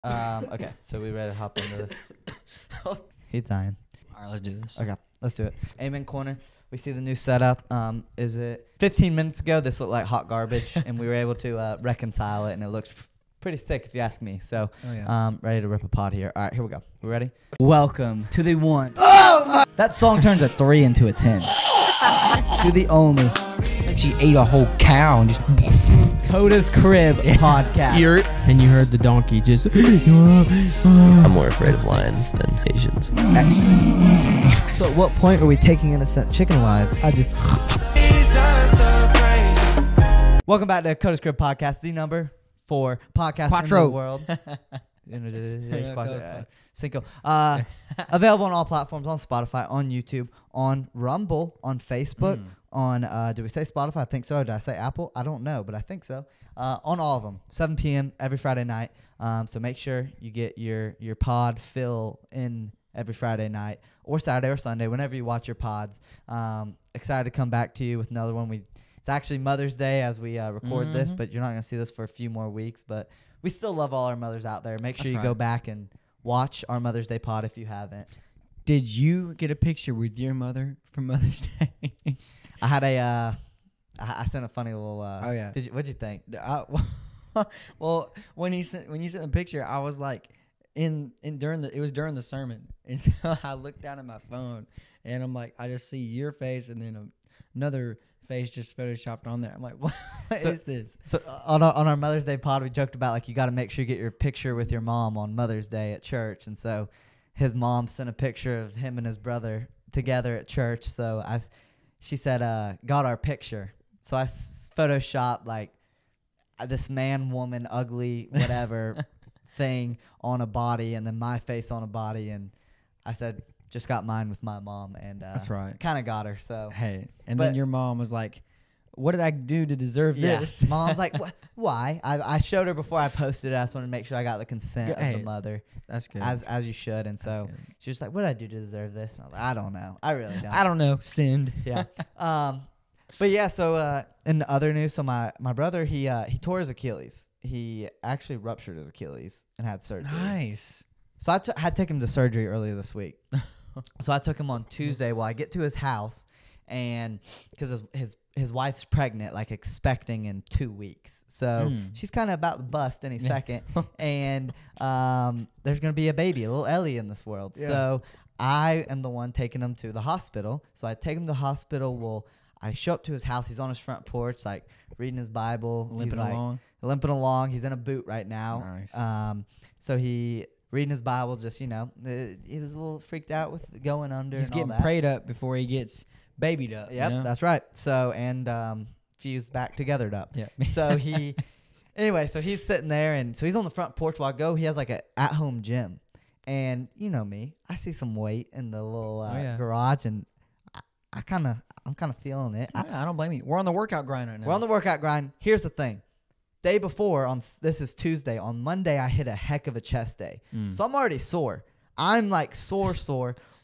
Okay, so we ready to hop into this? He's dying. All right, let's do this. Okay, let's do it. Amen Corner. We see the new setup. Is it 15 minutes ago? This looked like hot garbage, and we were able to reconcile it, and it looks pretty sick if you ask me. So, ready to rip a pod here. All right, here we go. We ready? Welcome to the one. Oh! That song turns a 3 into a 10. To the only. Like she ate a whole cow and just. Codas Crib podcast. And you heard the donkey just. I'm more afraid of lions than Asians. So at what point are we taking innocent chicken lives? Welcome back to Codas Crib podcast, the number 4 podcast in the world. Cinco. Available on all platforms, on Spotify, on YouTube, on Rumble, on Facebook, on, did we say Spotify? I think so. Did I say Apple? I don't know, but I think so. On all of them, 7 p.m. every Friday night. So make sure you get your pod fill in every Friday night or Saturday or Sunday, whenever you watch your pods. Excited to come back to you with another one. It's actually Mother's Day as we record this, but you're not going to see this for a few more weeks. But we still love all our mothers out there. Make sure you go back and watch our Mother's Day pod if you haven't. Did you get a picture with your mother for Mother's Day? I had I sent a funny little. Oh yeah. What'd you think? Well, when you sent the picture, I was like, it was during the sermon, and so I looked down at my phone, and I'm like, I just see your face, and then another face just photoshopped on there. I'm like, what is this? So on our Mother's Day pod, we joked about like you got to make sure you get your picture with your mom on Mother's Day at church, and so his mom sent a picture of him and his brother together at church. So she said, got our picture. So I photoshopped like this man, woman, ugly, whatever thing on a body, and then my face on a body, and I said, just got mine with my mom, and that's right. Kind of got her. So hey, then your mom was like, "What did I do to deserve this?" Mom's like, "Why?" I showed her before I posted it. I just wanted to make sure I got the consent of the mother. That's good, as you should. And so she was like, "What did I do to deserve this?" And I was like, "I don't know. I really don't. I don't know. Sinned." Yeah. But yeah. So in other news, so my brother he tore his Achilles. He actually ruptured his Achilles and had surgery. Nice. So I had to take him to surgery earlier this week. So I took him on Tuesday. Well, I get to his house, and because his wife's pregnant, like expecting in 2 weeks. So she's kind of about to bust any second. And there's going to be a baby, a little Ellie in this world. Yeah. So I am the one taking him to the hospital. So I take him to the hospital. Well, I show up to his house. He's on his front porch, like reading his Bible. Limping along. He's in a boot right now. Nice. So he reading his Bible, just, he was a little freaked out with going under. He's and all getting that. prayed up before he gets babied up. Yep, that's right. So, and fused back togethered up. Yeah. So so he's sitting there, and so he's on the front porch while I go. He has like a at-home gym. And you know me, I see some weight in the little garage, and I'm kind of feeling it. I don't blame you. We're on the workout grind right now. We're on the workout grind. Here's the thing. Day before, this is Tuesday. On Monday, I hit a heck of a chest day. So I'm already sore. I'm like sore.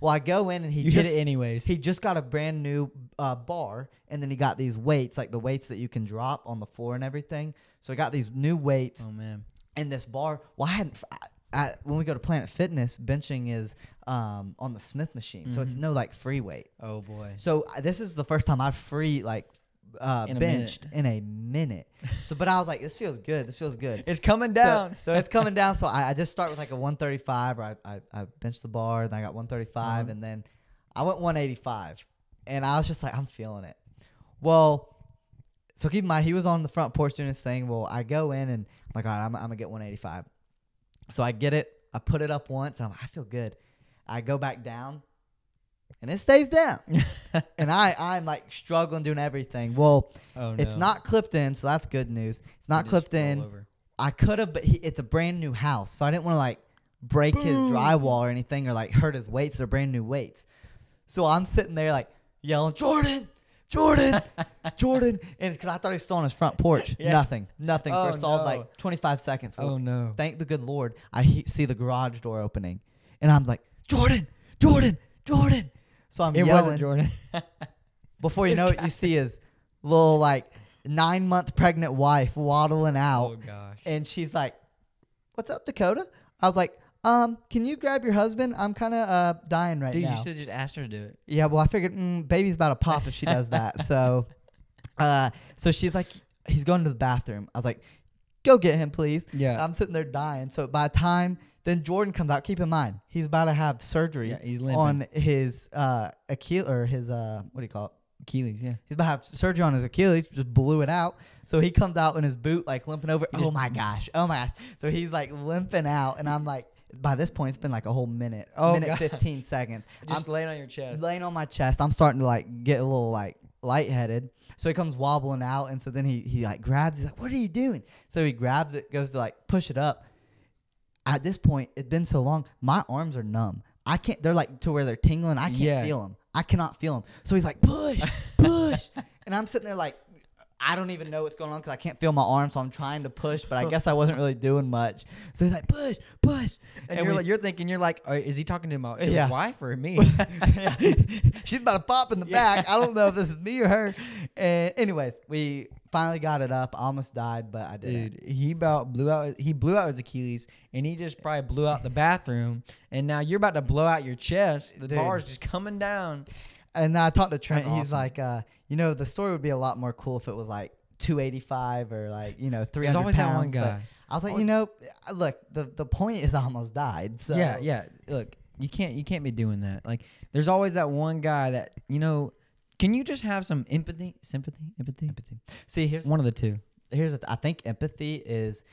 Well, I go in, and you hit it anyways. He just got a brand new bar, and then he got these weights, like the weights that you can drop on the floor and everything. So I got these new weights. Oh, man. And this bar, well, when we go to Planet Fitness, benching is on the Smith machine. So it's no like free weight. Oh, boy. So this is the first time I've benched in a minute. So, but I was like, this feels good. It's coming down. So it's coming down. So I just start with like a 135, or I bench the bar, then I got 135, and then I went 185, and I was just like, I'm feeling it. Well, so keep in mind, he was on the front porch doing his thing. Well, I go in, and I'm like, all right, I'm gonna get 185. So I get it. I put it up once, and I feel good. I go back down, and it stays down. And I'm like struggling doing everything. Well, It's not clipped in, so that's good news. It's not clipped in. Over. I could have, but it's a brand new house, so I didn't want to like break his drywall or anything, or like hurt his weights. They're brand new weights. So I'm sitting there like yelling, Jordan, and because I thought he was still on his front porch. Yeah. Nothing for a solid like 25 seconds. Well, oh no! Thank the good Lord, I see the garage door opening, and I'm like, Jordan. So I'm yelling. It wasn't Jordan. Before you know it, you see his little like 9-month pregnant wife waddling out. Oh gosh! And she's like, "What's up, Dakota?" I was like, can you grab your husband? I'm kind of dying right Dude, now. you should have just asked her to do it. Yeah, well, I figured baby's about to pop if she does that. So, so she's like, he's going to the bathroom. I was like, go get him, please. Yeah. I'm sitting there dying. So by the time then Jordan comes out, keep in mind he's about to have surgery He's limping. on his Achilles or his what do you call it? Achilles, yeah. He's about to have surgery on his Achilles, just blew it out. So he comes out in his boot, like limping over. Oh my gosh. So he's like limping out, and I'm like, by this point, it's been like a whole minute, minute 15 seconds. Just laying on your chest. Laying on my chest. I'm starting to like get a little like lightheaded. So he comes wobbling out, and so then he like grabs. He's like, "What are you doing?" So he grabs it, goes to like push it up. At this point, it's been so long, my arms are numb. I can't. They're like to where they're tingling. I can't feel them. I cannot feel them. So he's like, push, and I'm sitting there like, I don't even know what's going on because I can't feel my arm, so I'm trying to push, but I guess I wasn't really doing much. So he's like, push. And you're thinking, is he talking to his wife or me? Yeah. She's about to pop in the back. I don't know if this is me or her. And anyways, we finally got it up. I almost died, but I didn't. Dude, he blew out his Achilles, and he just probably blew out the bathroom. And now you're about to blow out your chest. The bar's just coming down. And I talked to Trent. That's He's awesome. like, the story would be a lot more cool if it was like 285 or like 300 There's always pounds. that one but guy. I was like, look, the point is I almost died. So. Yeah. Look, you can't be doing that. Like, there's always that one guy that Can you just have some sympathy? See, here's One of the two. I think empathy is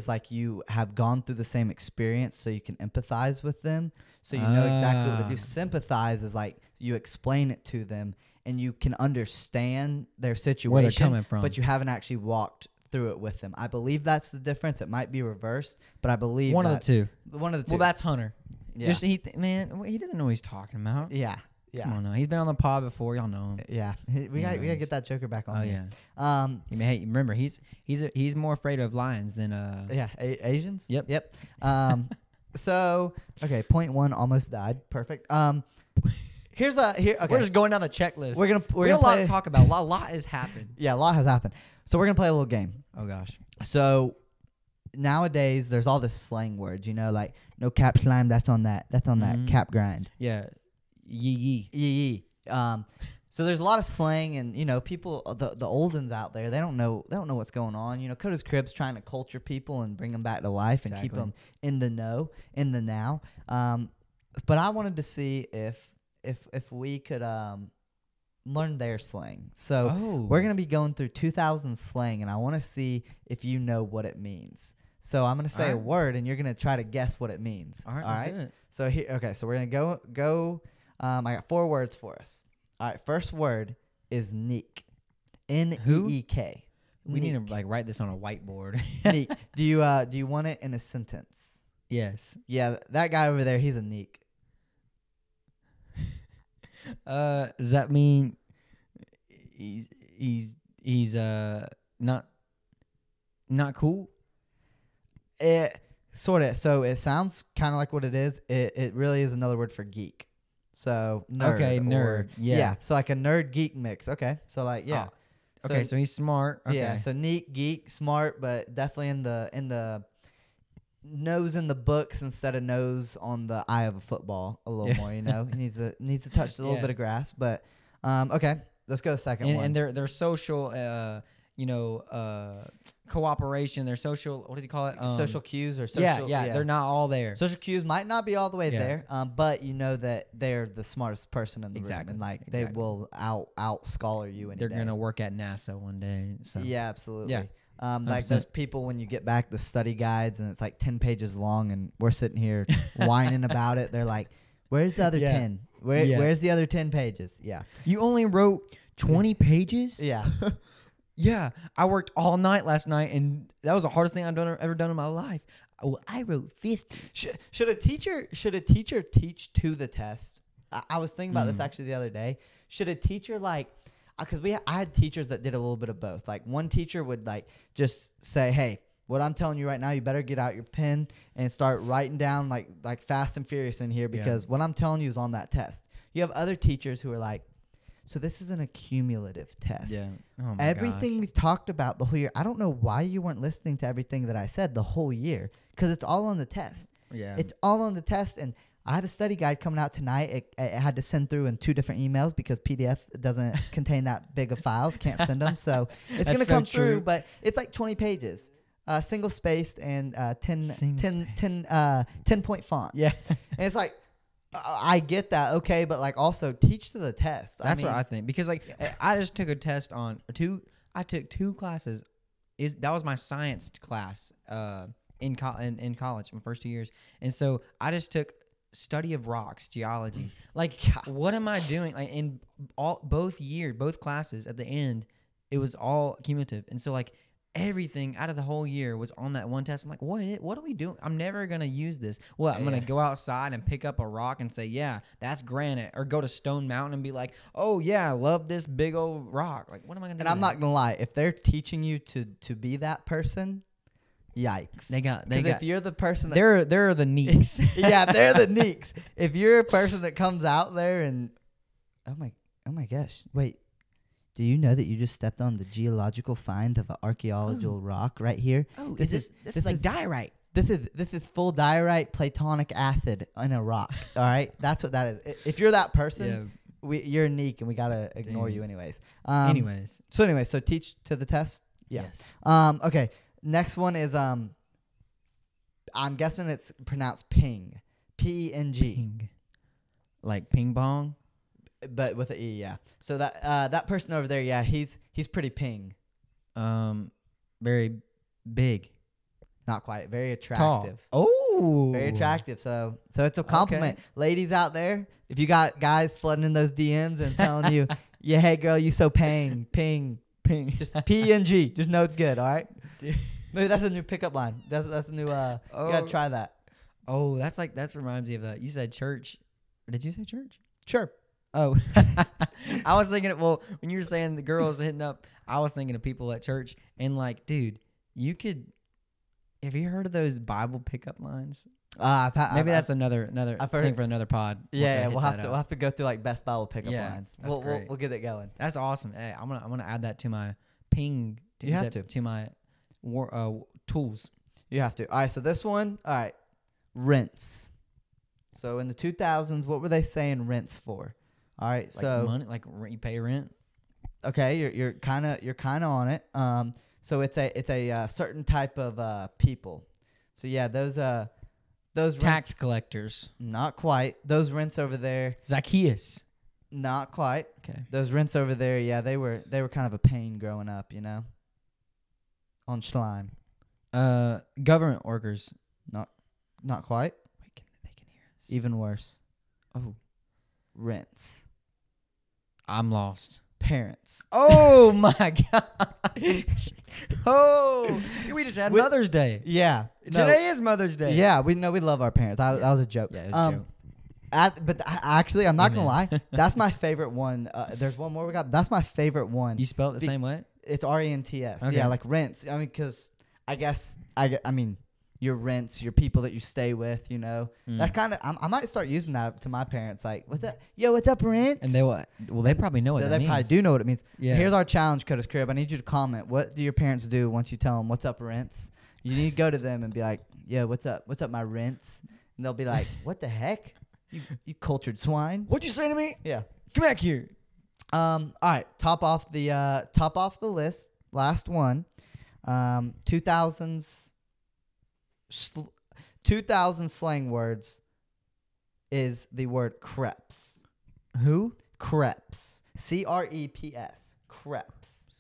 like you have gone through the same experience, so you can empathize with them, so you know exactly what they do. Sympathize is like you explain it to them and you can understand their situation, Where they're coming from. but you haven't actually walked through it with them. I believe that's the difference. It might be reversed, but I believe One of the two. One of the two. Well, that's Hunter. Yeah. Just he doesn't know what he's talking about. Yeah. Come on now. He's been on the pod before. Y'all know him. Yeah. We gotta get that Joker back on. Oh here. yeah. Hey, remember he's more afraid of lions than Yeah, Asians. Yep. So okay, point one almost died. Perfect. Okay. We're just going down the checklist. We're gonna we have a lot to talk about. A lot has happened. Yeah, a lot has happened. So we're gonna play a little game. Oh gosh. So nowadays there's all this slang words, like no cap slime. That's on that cap grind. Yeah. Yee. Yee. So there's a lot of slang, and people, the old ones out there, they don't know what's going on. Codas Crib's trying to culture people and bring them back to life and keep them in the know, in the now. But I wanted to see if we could learn their slang. So we're gonna be going through 2000 slang, and I want to see if you know what it means. So I'm gonna say a word, and you're gonna try to guess what it means. All right. Let's do it. So here, okay. So we're gonna go. I got 4 words for us. All right. First word is neek. Neek. We need to write this on a whiteboard. Neek. Do you want it in a sentence? Yes. Yeah. That guy over there, he's a neek. Does that mean he's not cool? It sort of. So it sounds kind of like what it is. It really is another word for geek. So nerd. Okay, nerd. Yeah. So like a nerd geek mix. Okay. So like yeah. Oh, okay, so he's smart. Okay. Yeah. So neat, geek, smart, but definitely in the nose in the books instead of nose on the eye of a football a little more. He needs to touch a little bit of grass. But okay, let's go to the second one. And their social cooperation, their social, what do you call it? Social cues or social. Yeah, they're not all there. Social cues might not be all the way there, but that they're the smartest person in the room, and they will out scholar you. They're gonna work at NASA one day. So. Yeah, absolutely. Yeah. Like those people when you get back the study guides and it's like 10 pages long, and we're sitting here whining about it. They're like, "Where's the other 10? Where's the other 10 pages?" Yeah. You only wrote 20 pages? Yeah. Yeah, I worked all night last night, and that was the hardest thing I've ever done in my life. Well, I wrote 50. Should a teacher teach to the test? I was thinking about this actually the other day. Should a teacher because I had teachers that did a little bit of both. Like one teacher would just say, "Hey, what I'm telling you right now, you better get out your pen and start writing down like Fast and Furious in here because what I'm telling you is on that test." You have other teachers who are like, So this is an accumulative test. Yeah. Oh my Everything gosh. we've talked about the whole year. I don't know why you weren't listening to everything that I said the whole year, because it's all on the test. Yeah. It's all on the test, and I have a study guide coming out tonight. It had to send through in 2 different emails because PDF doesn't contain that big of files. Can't send them, so it's That's going to so come true. through. But it's like 20 pages, single spaced and 10 point font. Yeah. And it's like, I get that, okay, but like also teach to the test. That's what I think, because like I just took a test on I took 2 classes. That was my science class in college, my first 2 years, and so I just took study of rocks, geology. Like, what am I doing? Like in both classes at the end, it was all cumulative, and so like everything out of the whole year was on that one test. I'm like, what are we doing? I'm never gonna use this. I'm gonna go outside and pick up a rock and say, yeah, that's granite, or go to Stone Mountain and be like, oh yeah, I love this big old rock. Like, what am I gonna do? And I'm not gonna lie, if they're teaching you to be that person, yikes. Because if you're the person that they're the neeks. yeah, they're the neeks. If you're a person that comes out there and oh my gosh, wait. Do you know that you just stepped on the geological find of an archaeological rock right here? Oh, this is like diorite. This is full diorite platonic acid in a rock. All right, that's what that is. If you're that person, you're unique, and we gotta ignore you anyways. So teach to the test. Yeah. Yes. Okay. Next one is I'm guessing it's pronounced ping, P-E-N-G, Ping. Like ping pong. but with an E. Yeah. So that person over there, yeah, he's pretty ping. Very big. Not quite. Very attractive. Tall. Oh. Very attractive. So it's a compliment. Okay. Ladies out there, if you got guys flooding in those DMs and telling you, yeah, hey girl, you so ping. Just P-N-G. Just know it's good, all right? Maybe that's a new pickup line. That's a new, you gotta try that. Oh, that reminds me of that. You said church. Did you say church? Sure. Oh. I was thinking, well, when you were saying the girls hitting up, I was thinking of people at church, and like, dude, have you heard of those Bible pickup lines? Maybe that's another thing for another pod. Yeah, we'll have to go through like best Bible pickup lines. We'll get it going. That's awesome. Hey, I'm gonna add that to my ping. You have to my tools. You have to. All right. So this one. All right. Rents. So in the 2000s, what were they saying rents for? All right. Like so money, like you pay rent. Okay. You're kind of on it. So it's a certain type of people. So yeah, those tax rents, collectors. Not quite. Those rents over there. Zacchaeus. Not quite. Okay. Those rents over there. Yeah, they were kind of a pain growing up. You know. On Schleim. Government workers. Not quite. Wait, they can hear us. Even worse. Oh. Rents. I'm lost. Parents. Oh my gosh. Oh, we just had Mother's Day. Yeah. Today is Mother's Day. Yeah, we love our parents. That was a joke. Yeah, it was a joke. But actually, I'm not gonna lie. That's my favorite one. There's one more we got. That's my favorite one. You spell it the same way? It's R-E-N-T-S. Okay. Yeah, like rents. I mean, because I mean, your rents, your people that you stay with. You know, that's kind of. I might start using that to my parents. Like, what's up? Yo, what's up, rents? And they what? Well, they probably know what that means. They probably do know what it means. Yeah. Here's our challenge, Codas Crib. I need you to comment. What do your parents do once you tell them what's up, rents? You need to go to them and be like, yo, what's up? What's up, my rents? And they'll be like, what the heck? You cultured swine. What'd you say to me? Yeah. Come back here. All right. Top off the list. Last one. 2000s slang words is the word crepes. Who? Crepes. C-R-E-P-S. Crepes.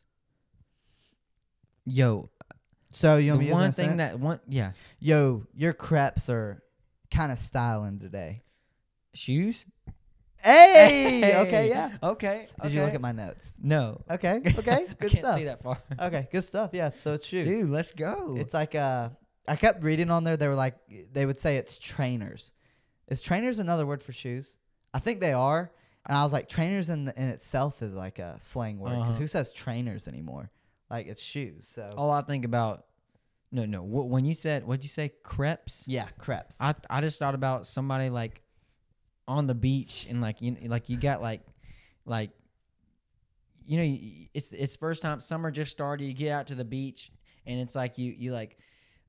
Yo. So you want me the to use one a thing sentence? that one yeah. Yo, your crepes are kind of styling today. Shoes? Hey! Okay, yeah. Okay. Did you look at my notes? No. Okay. I Good can't stuff. see that far. Okay, good stuff. Yeah, so it's shoes. Dude, let's go. It's like I kept reading on there. They were like, they would say it's trainers. Is trainers another word for shoes? I think they are. And I was like, trainers in itself is like a slang word because who says trainers anymore? Like it's shoes. So all I think about. No. When you said, what'd you say? Crepes? Yeah, crepes. I just thought about somebody like on the beach and like you got like it's first time summer just started. You get out to the beach, and it's like you like,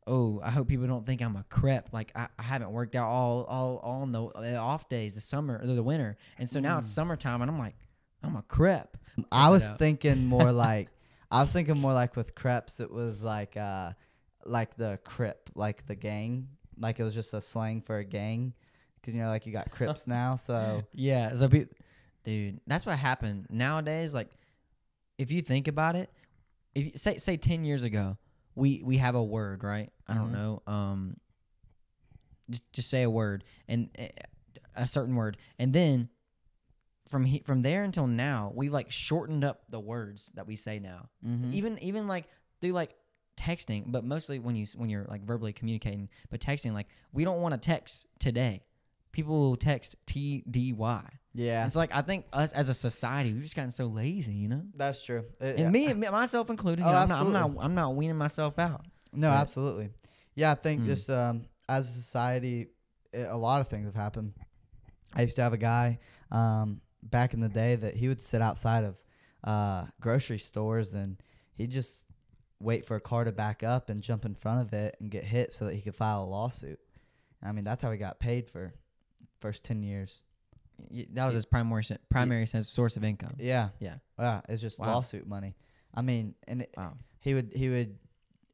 oh, I hope people don't think I'm a crep. Like I haven't worked out all on the off days, the summer or the winter, and so now it's summertime, and I'm like, I'm a crep. I was thinking more like with creps, it was like the crip, like the gang, like it was just a slang for a gang, because like you got crips now, so yeah. So dude, that's what happened nowadays. Like, if you think about it, if you say 10 years ago, we have a word, right? I don't know. Just say a word and a certain word, and then from there until now, we like shortened up the words that we say now. Even like through like texting, but mostly when you're like verbally communicating. But texting, like we don't want to text today. People will text TDY. Yeah. It's like I think us as a society, we've just gotten so lazy, you know. That's true. And myself included. Oh, I'm not weaning myself out. No, absolutely. Yeah, I think just as a society, a lot of things have happened. I used to have a guy back in the day that he would sit outside of grocery stores, and he'd just wait for a car to back up and jump in front of it and get hit so that he could file a lawsuit. I mean, that's how he got paid for first 10 years. That was his primary source of income. Yeah. Yeah. It's just lawsuit money. I mean, and he would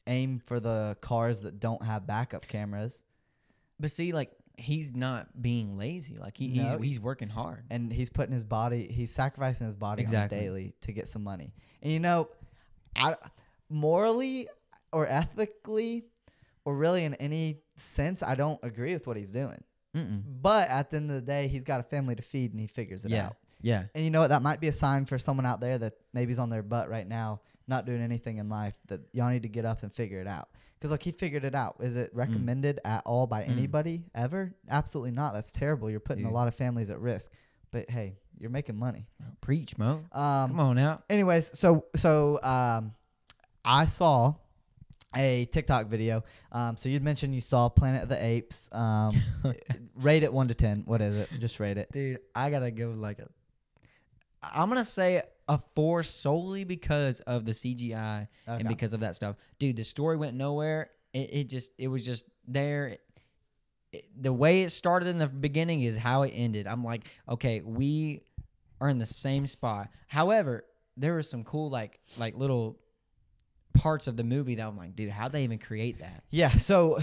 aim for the cars that don't have backup cameras. But see, like, he's not being lazy. Like he's working hard, and he's putting his body. He's sacrificing his body on daily to get some money. And I morally or ethically, or really in any sense, I don't agree with what he's doing. But at the end of the day, he's got a family to feed, and he figures it out. Yeah. And you know what? That might be a sign for someone out there that maybe is on their butt right now, not doing anything in life, that y'all need to get up and figure it out. Because, look, he figured it out. Is it recommended at all by anybody ever? Absolutely not. That's terrible. You're putting a lot of families at risk. But, hey, you're making money. Preach, Mo. Come on out. Anyways, so I saw a TikTok video. So you'd mentioned you saw Planet of the Apes. Rate it 1 to 10. What is it? Just rate it. Dude, I got to give I'm going to say a 4 solely because of the CGI and because of that stuff. Dude, the story went nowhere. It was just there. The way it started in the beginning is how it ended. I'm like, okay, we are in the same spot. However, there were some cool like little parts of the movie that I'm like, dude, how'd they even create that? Yeah, so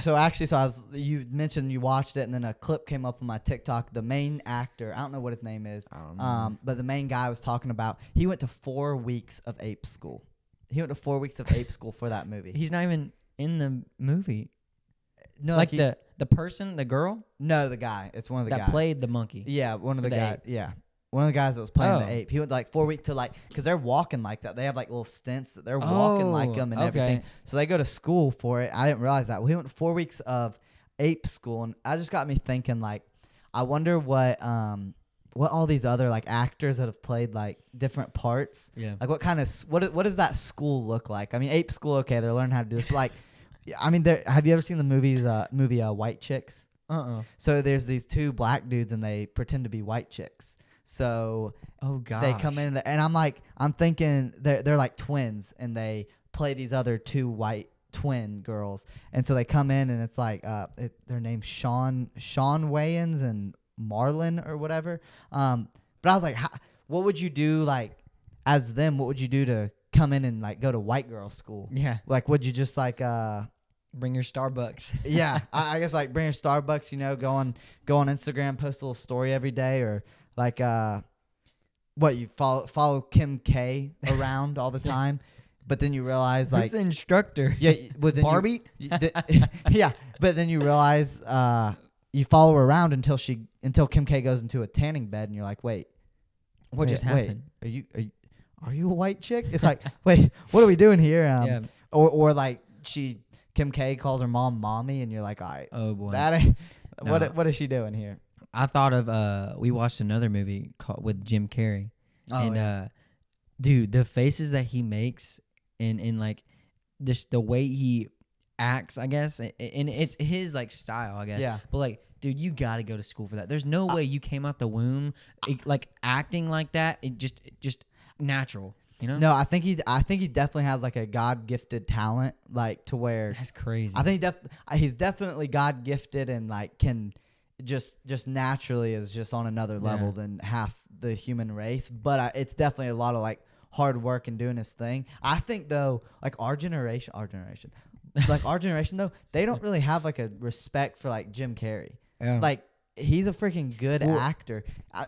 you mentioned you watched it, and then a clip came up on my TikTok. The main actor, I don't know what his name is, but the main guy was talking about, he went to 4 weeks of ape school. He went to 4 weeks of ape school for that movie. He's not even in the movie. No, like the person, the girl? No, the guy. It's one of the guys that played the monkey. Yeah, one of the guys. Yeah. One of the guys that was playing the ape. He went like 4 weeks to because they're walking like that. They have like little stints that they're walking like them and everything. So they go to school for it. I didn't realize that. Well, he went 4 weeks of ape school, and that just got me thinking, like, I wonder what all these other like actors that have played like different parts. Yeah. Like what kind of what does that school look like? I mean, ape school, okay, they're learning how to do this, but like, I mean, have you ever seen the movie White Chicks? So there's these 2 black dudes, and they pretend to be white chicks. So they come in and I'm thinking they're like twins, and they play these other 2 white twin girls, and so they come in, and it's like their name's Sean Wayans and Marlon or whatever. But I was like, what would you do like as them? What would you do to come in and like go to white girl school? Yeah, like would you just like bring your Starbucks? Yeah, I guess like bring your Starbucks. Go on Instagram, post a little story every day, or like what, you follow Kim K around all the time, but then you realize like who's the instructor? Yeah, but then Barbie. Yeah, but then you realize you follow her around until Kim K goes into a tanning bed, and you're like, wait, what just happened? Are you a white chick? It's like, wait, what are we doing here? Yeah. Or like Kim K calls her mom mommy, and you're like, all right, oh boy, that ain't, what is she doing here? I thought of we watched another movie with Jim Carrey, dude, the faces that he makes and like the way he acts, I guess, and it's his like style, I guess. Yeah. But like, dude, you got to go to school for that. There's no way you came out the womb like acting like that. It just natural. You know? No, I think he definitely has like a God gifted talent, like to where That's crazy. I think he's definitely God gifted and like can just naturally is just on another level than half the human race. But it's definitely a lot of like hard work and doing his thing. I think though, like our generation though, they don't really have like a respect for like Jim Carrey. Yeah. Like he's a freaking good actor,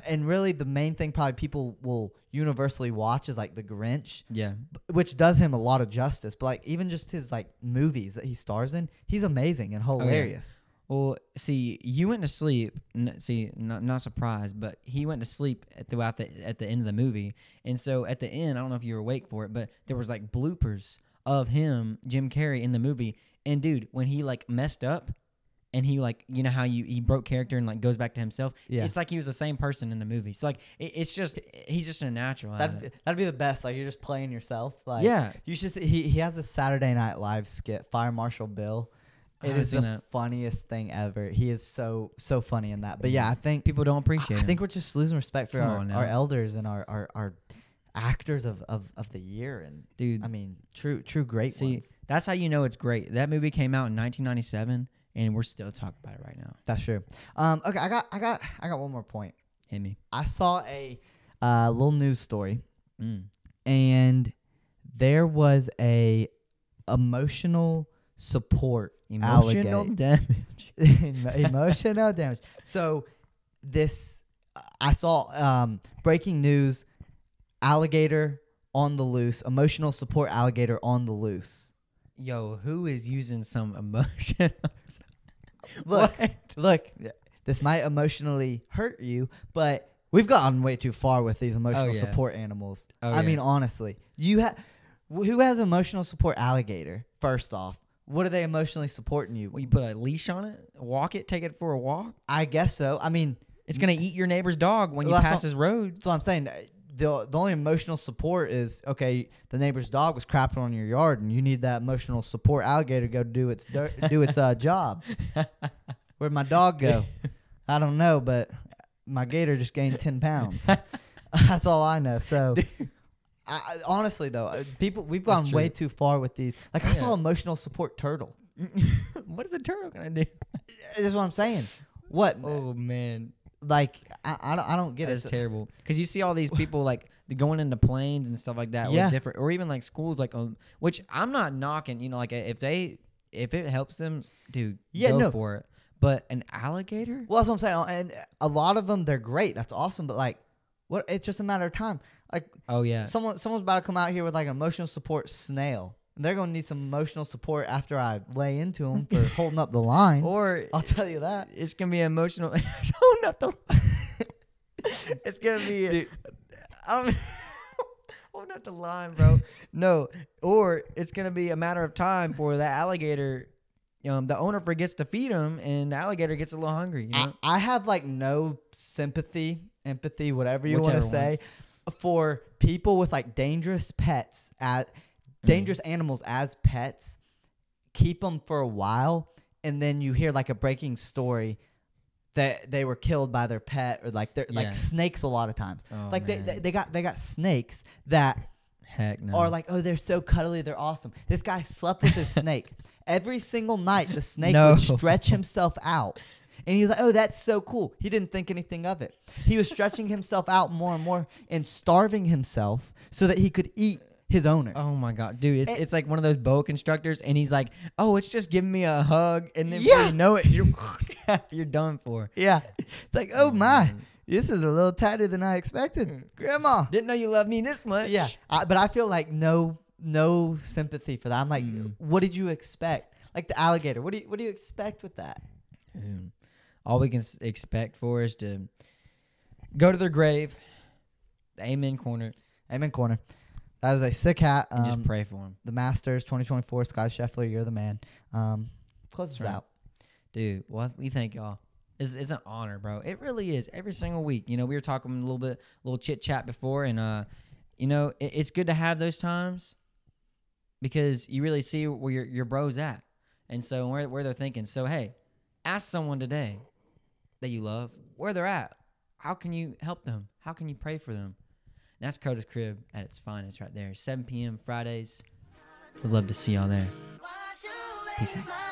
and really the main thing probably people will universally watch is like The Grinch. Yeah. Which does him a lot of justice, but like even just his like movies that he stars in, he's amazing and hilarious. Well, see, you went to sleep. Not surprised, but he went to sleep at the end of the movie, and so at the end, I don't know if you were awake for it, but there was like bloopers of him, Jim Carrey, in the movie. And dude, when he like messed up, and he like, you know how he broke character and like goes back to himself. Yeah. It's like he was the same person in the movie. So like it's just he's just a natural. That'd be the best. Like you're just playing yourself. Like Yeah. you should. He has a Saturday Night Live skit, Fire Marshal Bill. It is the funniest thing ever. He is so funny in that. But yeah, I think people don't appreciate it. I think we're just losing respect for our elders and our actors of the year. And dude, I mean, true great ones. That's how you know it's great. That movie came out in 1997, and we're still talking about it right now. That's true. Okay, I got one more point. Hit me. I saw a little news story, and there was a emotional support emotional damage. Emotional damage. So this, I saw breaking news: alligator on the loose. Emotional support alligator on the loose. Yo, who is using some emotion? Look, this might emotionally hurt you, but we've gotten way too far with these emotional support animals. I mean, honestly, who has emotional support alligator? First off, what are they emotionally supporting you? Well, you put a leash on it, walk it, take it for a walk. I guess so. I mean, it's gonna eat your neighbor's dog when you pass his road. That's what I'm saying. The only emotional support is, okay, the neighbor's dog was crapping on your yard, and you need that emotional support alligator to go do its job. Where'd my dog go? I don't know, but my gator just gained 10 pounds. That's all I know. So, honestly, though, we've gone way too far with these. Like, I saw emotional support turtle. What is a turtle gonna do? That's what I'm saying. What? Oh, man. Like, I don't get it. It's terrible. Because you see all these people, like, going into planes and stuff like that with different, or even, like, schools, like, which I'm not knocking, you know, like, if it helps them, dude, go for it. But an alligator? Well, that's what I'm saying. And a lot of them, they're great. That's awesome. But, like, what? It's just a matter of time. Like, oh, yeah. Someone's about to come out here with, like, an emotional support snail. And they're going to need some emotional support after I lay into them for holding up the line. Or I'll tell you that. It's going to be emotional. Holding up the line. It's going to be... holding up the line, bro. No. Or it's going to be a matter of time for that alligator... the owner forgets to feed him, and the alligator gets a little hungry. You know? I have, like, no sympathy, empathy, whatever you want to say, for people with, like, dangerous pets dangerous animals as pets. Keep them for a while, and then you hear like a breaking story that they were killed by their pet, or like they're like snakes a lot of times. Oh, like they got snakes that are like, oh, they're so cuddly, they're awesome. This guy slept with his snake. Every single night the snake would stretch himself out. And he was like, oh, that's so cool. He didn't think anything of it. He was stretching himself out more and more and starving himself so that he could eat his owner. Oh my god, dude! It's like one of those boa constructors, and he's like, "Oh, it's just giving me a hug," and then before you know it, you're done for. Yeah, it's like, oh my, this is a little tighter than I expected. Grandma didn't know you loved me this much. Yeah, but I feel like no sympathy for that. I'm like, what did you expect? Like the alligator, what do you expect with that? All we can expect for is to go to their grave, the Amen Corner. Amen Corner. That is a sick hat. And just pray for him. The Masters 2024, Scotty Scheffler, you're the man. Close us out. Dude, well, we thank y'all. It's an honor, bro. It really is. Every single week. You know, we were talking a little chit-chat before, and, you know, it's good to have those times because you really see where your bro's at. And so where they're thinking. So, hey, ask someone today that you love where they're at. How can you help them? How can you pray for them? That's Coda's Crib at its finest right there. 7 p.m. Fridays. We'd love to see y'all there. Peace out.